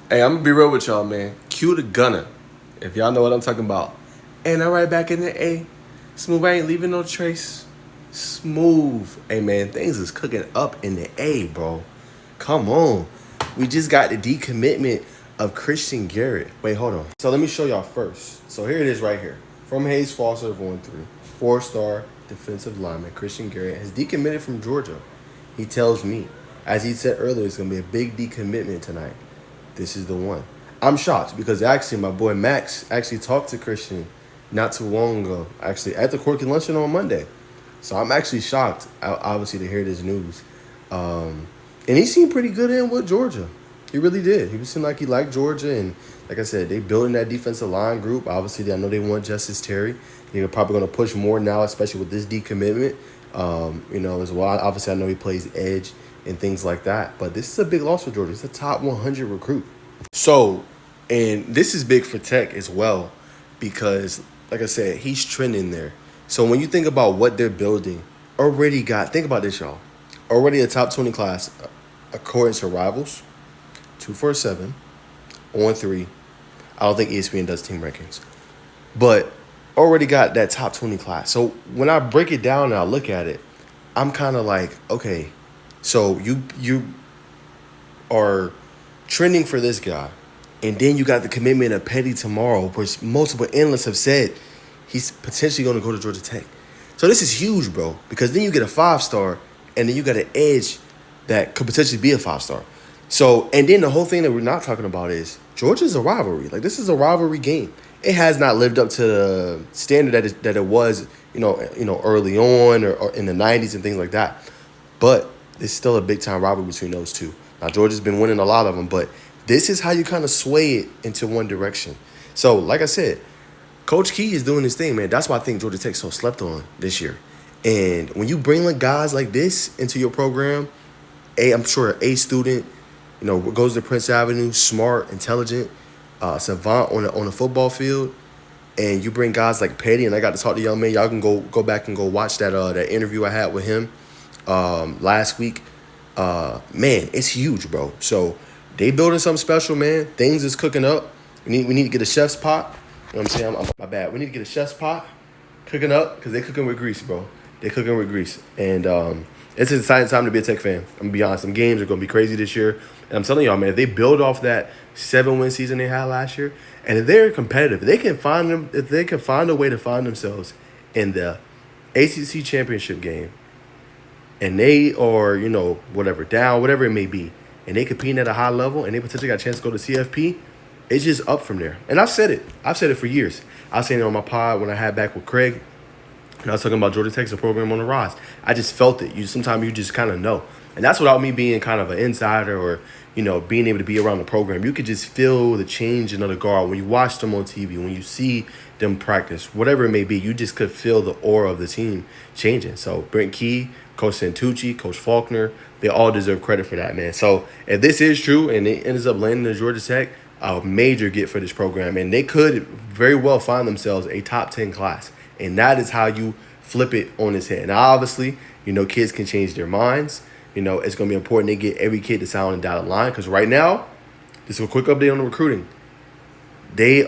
Hey, I'm gonna be real with y'all, man. Cue the gunner, if y'all know what I'm talking about. And I'm right back in the A. Smooth, I ain't leaving no trace. Smooth. Hey, man, things is cooking up in the A, bro. Come on. We just got the decommitment of Christian Garrett. Wait, hold on. So let me show y'all first. So here it is right here. From Hayes Foster of 1-3. 4-star defensive lineman Christian Garrett has decommitted from Georgia. He tells me, as he said earlier, it's going to be a big decommitment tonight. This is the one. I'm shocked because actually my boy Max actually talked to Christian not too long ago, actually at the Quirky Luncheon on Monday. So I'm actually shocked, obviously, to hear this news. And he seemed pretty good in with Georgia. He really did. He seemed like he liked Georgia. And like I said, they building that defensive line group. Obviously, I know they want Justice Terry. They're probably going to push more now, especially with this decommitment. As well. Obviously, I know he plays edge and things like that. But this is a big loss for Georgia. It's a top 100 recruit. So, and this is big for Tech as well because, like I said, he's trending there. So when you think about what they're building, think about this, y'all. Already a top 20 class, according to Rivals, 247, on 3. I don't think ESPN does team rankings. But already got that top 20 class. So when I break it down and I look at it, I'm kind of like, okay, so you are trending for this guy. And then you got the commitment of Petty tomorrow, which multiple analysts have said he's potentially going to go to Georgia Tech. So this is huge, bro, because then you get a 5-star, and then you got an edge that could potentially be a 5-star. So, and then the whole thing that we're not talking about is Georgia's a rivalry. Like, this is a rivalry game. It has not lived up to the standard that it was, early on or in the 90s and things like that. But it's still a big-time rivalry between those two. Now, Georgia's been winning a lot of them, but this is how you kind of sway it into one direction. So, like I said, Coach Key is doing his thing, man. That's why I think Georgia Tech's so slept on this year. And when you bring guys like this into your program, I'm sure an A student, goes to Prince Avenue, smart, intelligent, savant on the football field, and you bring guys like Petty, and I got to talk to young man. Y'all can go back and go watch that interview I had with him last week. Man, it's huge, bro. So they building something special, man. Things is cooking up. We need to get a chef's pot. You know what I'm saying? My bad. We need to get a chef's pot cooking up because they cooking with grease, bro. They cooking with grease. And it's an exciting time to be a Tech fan. I'm going to be honest. Some games are going to be crazy this year. And I'm telling y'all, man, if they build off that 7-win season they had last year, and if they're competitive, if they can find a way to find themselves in the ACC championship game, and they are, whatever it may be, and they competing at a high level, and they potentially got a chance to go to CFP, it's just up from there. And I've said it for years. I was saying it on my pod when I had back with Craig, and I was talking about Georgia Tech's a program on the rise. I just felt it. Sometimes you just kind of know. And that's without me being kind of an insider or, being able to be around the program. You could just feel the change in the guard when you watch them on TV, when you see them practice, whatever it may be. You just could feel the aura of the team changing. So Brent Key, Coach Santucci, Coach Faulkner, they all deserve credit for that, man. So if this is true and it ends up landing at Georgia Tech, a major get for this program. And they could very well find themselves a top 10 class. And that is how you flip it on its head. Now, obviously, kids can change their minds. It's going to be important they get every kid to sign on the dotted line because right now, just a quick update on the recruiting.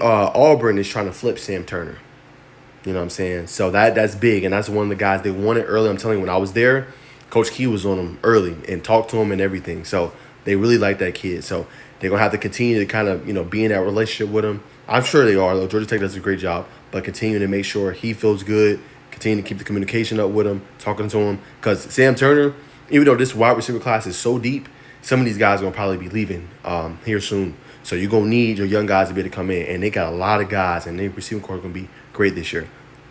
Auburn is trying to flip Sam Turner. You know what I'm saying? So that's big, and that's one of the guys they wanted early. I'm telling you, when I was there, Coach Key was on him early and talked to him and everything. So they really like that kid. So they're going to have to continue to kind of, be in that relationship with him. I'm sure they are, though. Georgia Tech does a great job, but continue to make sure he feels good, continue to keep the communication up with him, talking to him. Because Sam Turner, even though this wide receiver class is so deep, some of these guys are going to probably be leaving here soon. So you're going to need your young guys to be able to come in. And they got a lot of guys, and their receiving corps is going to be great this year.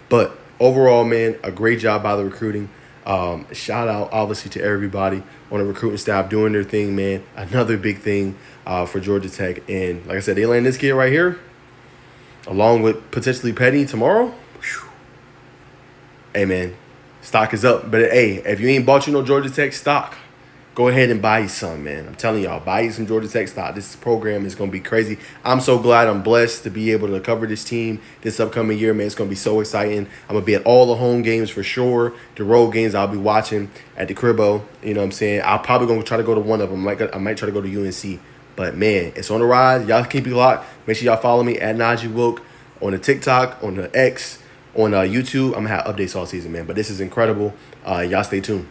But overall, man, a great job by the recruiting. Shout out, obviously, to everybody on the recruiting staff doing their thing, man. Another big thing for Georgia Tech. And like I said, they land this kid right here, along with potentially Petty tomorrow. Whew. Hey, man, stock is up. But, hey, if you ain't bought Georgia Tech stock, go ahead and buy you some, man. I'm telling y'all, buy you some Georgia Tech stock. This program is going to be crazy. I'm so glad I'm blessed to be able to cover this team this upcoming year, man. It's going to be so exciting. I'm going to be at all the home games for sure. The road games I'll be watching at the Cribbo. You know what I'm saying? I'll probably going to try to go to one of them. I might try to go to UNC. But, man, it's on the rise. Y'all keep it locked. Make sure y'all follow me at Najee Wilk on the TikTok, on the X, on YouTube. I'm going to have updates all season, man. But this is incredible. Y'all stay tuned.